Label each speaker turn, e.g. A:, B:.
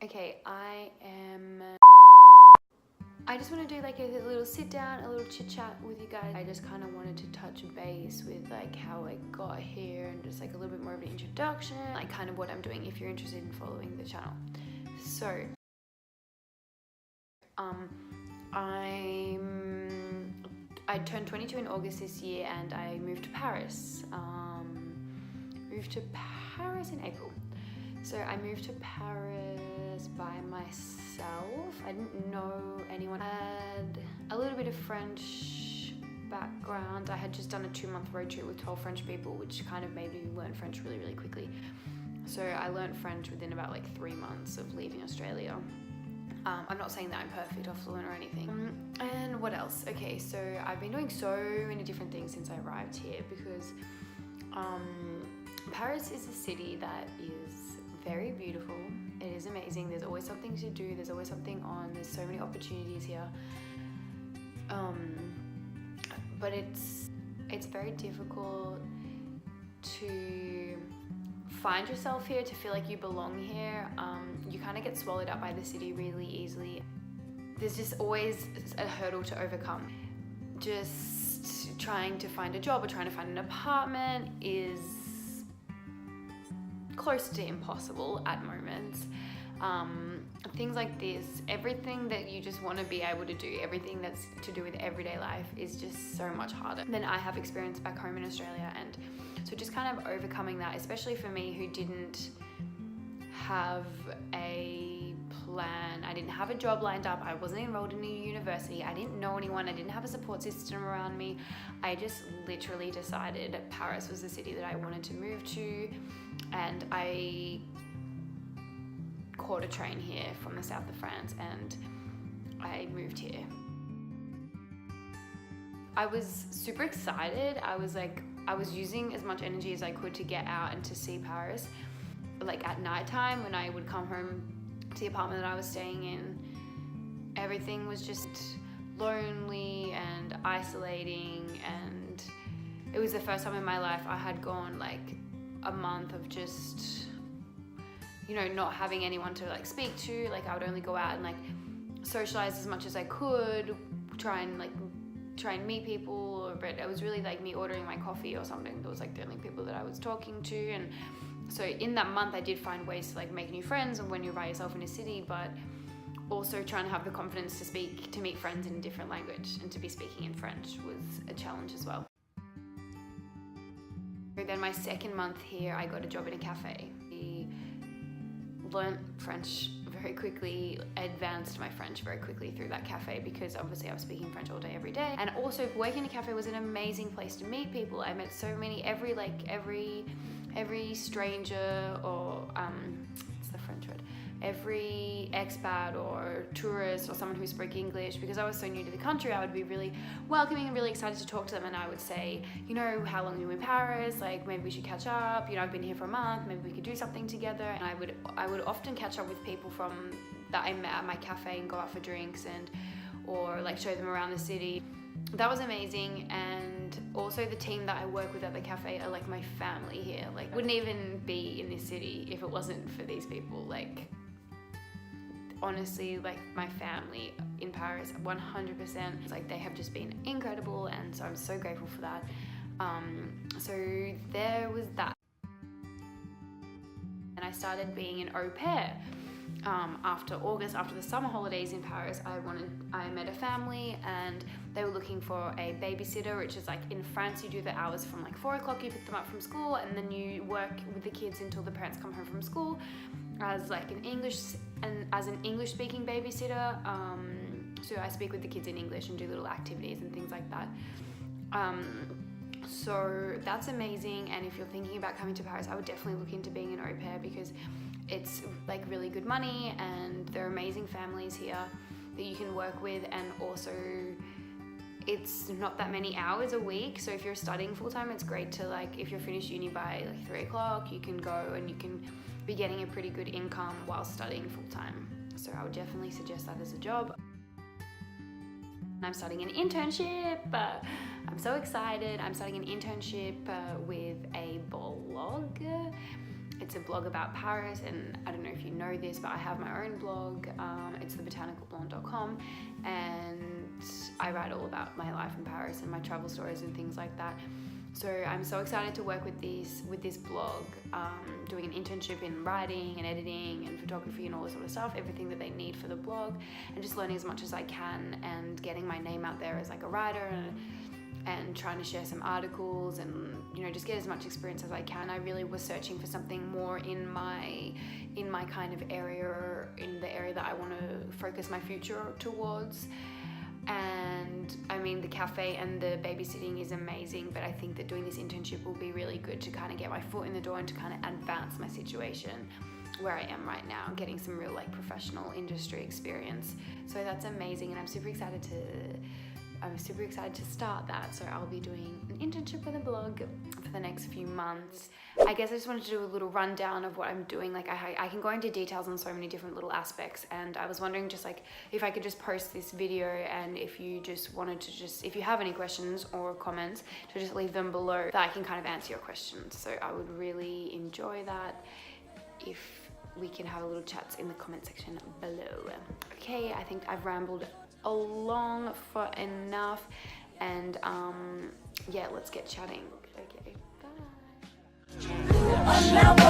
A: Okay, I just want to do like a little sit down, a little chit chat with you guys. I just kind of wanted to touch base with like how I got here and just like a little bit more of an introduction, like kind of what I'm doing if you're interested in following the channel. So, I turned 22 in August this year and I moved to Paris. Moved to Paris in April. So I moved to Paris by myself. I didn't know anyone. I had a little bit of French background. I had just done a 2-month road trip with 12 French people, which kind of made me learn French really, really quickly. So I learned French within about like 3 months of leaving Australia. I'm not saying that I'm perfect or fluent or anything. And what else? Okay, so I've been doing so many different things since I arrived here because Paris is a city that is very beautiful. It is amazing. There's always something to do. There's always something on. There's so many opportunities here. But it's very difficult to find yourself here, to feel like you belong here. You kind of get swallowed up by the city really easily. There's just always a hurdle to overcome. Just trying to find a job or trying to find an apartment is close to impossible at moments. Things like this, everything that you just want to be able to do, everything that's to do with everyday life is just so much harder than I have experienced back home in Australia. And so just kind of overcoming that, especially for me who didn't have a plan. I didn't have a job lined up. I wasn't enrolled in a university. I didn't know anyone. I didn't have a support system around me. I just literally decided Paris was the city that I wanted to move to, and I caught a train here from the south of France and I moved here. I was super excited. I was using as much energy as I could to get out and to see Paris. Like at nighttime when I would come home to the apartment that I was staying in, everything was just lonely and isolating, and it was the first time in my life I had gone like a month of just, you know, not having anyone to like speak to. Like I would only go out and like socialize as much as I could, try and meet people, but it was really like me ordering my coffee or something. That was like the only people that I was talking to. And so in that month I did find ways to like make new friends when you're by yourself in a city, but also trying to have the confidence to meet friends in a different language and to be speaking in French was a challenge as well. Then my second month here, I got a job in a cafe. I learned French very quickly, advanced my French very quickly through that cafe because obviously I was speaking French all day, every day. And also working in a cafe was an amazing place to meet people. I met so many, every stranger or, what's the French word? Every expat or tourist or someone who spoke English. Because I was so new to the country, I would be really welcoming and really excited to talk to them, and I would say, you know, how long are you in Paris? Like maybe we should catch up, you know, I've been here for a month, maybe we could do something together. And I would often catch up with people from that I met at my cafe and go out for drinks or like show them around the city. That was amazing. And also the team that I work with at the cafe are like my family here. Like wouldn't even be in this city if it wasn't for these people. Like honestly, like my family in Paris, 100%. It's like they have just been incredible, and so I'm so grateful for that. So there was that. And I started being an au pair. After August, after the summer holidays in Paris, I met a family and they were looking for a babysitter, which is like in France you do the hours from like 4 o'clock, you pick them up from school, and then you work with the kids until the parents come home from school as like an English speaking babysitter. So I speak with the kids in English and do little activities and things like that. So that's amazing. And if you're thinking about coming to Paris, I would definitely look into being an au pair because it's like really good money and there are amazing families here that you can work with, and also it's not that many hours a week. So if you're studying full-time, it's great to like, if you're finished uni by like 3 o'clock, you can go and you can be getting a pretty good income while studying full-time. So I would definitely suggest that as a job. I'm starting an internship. I'm so excited. I'm starting an internship with a blog. It's a blog about Paris, and I don't know if you know this, but I have my own blog. It's thebotanicalblonde.com, and I write all about my life in Paris and my travel stories and things like that. So I'm so excited to work with this blog, doing an internship in writing and editing and photography and all this sort of stuff, everything that they need for the blog, and just learning as much as I can and getting my name out there as like a writer and trying to share some articles and, you know, just get as much experience as I can. I really was searching for something more in my kind of area, in the area that I want to focus my future towards. And I mean, the cafe and the babysitting is amazing, but I think that doing this internship will be really good to kind of get my foot in the door and to kind of advance my situation where I am right now, getting some real like professional industry experience. So that's amazing, and I'm super excited to start that. So I'll be doing an internship with a blog for the next few months. I guess I just wanted to do a little rundown of what I'm doing. Like I can go into details on so many different little aspects, and I was wondering just like if I could just post this video, and if you just wanted to if you have any questions or comments, to just leave them below that I can kind of answer your questions. So I would really enjoy that if we can have a little chats in the comment section below. Okay, I think I've rambled along for enough, and yeah, let's get chatting. Okay, bye.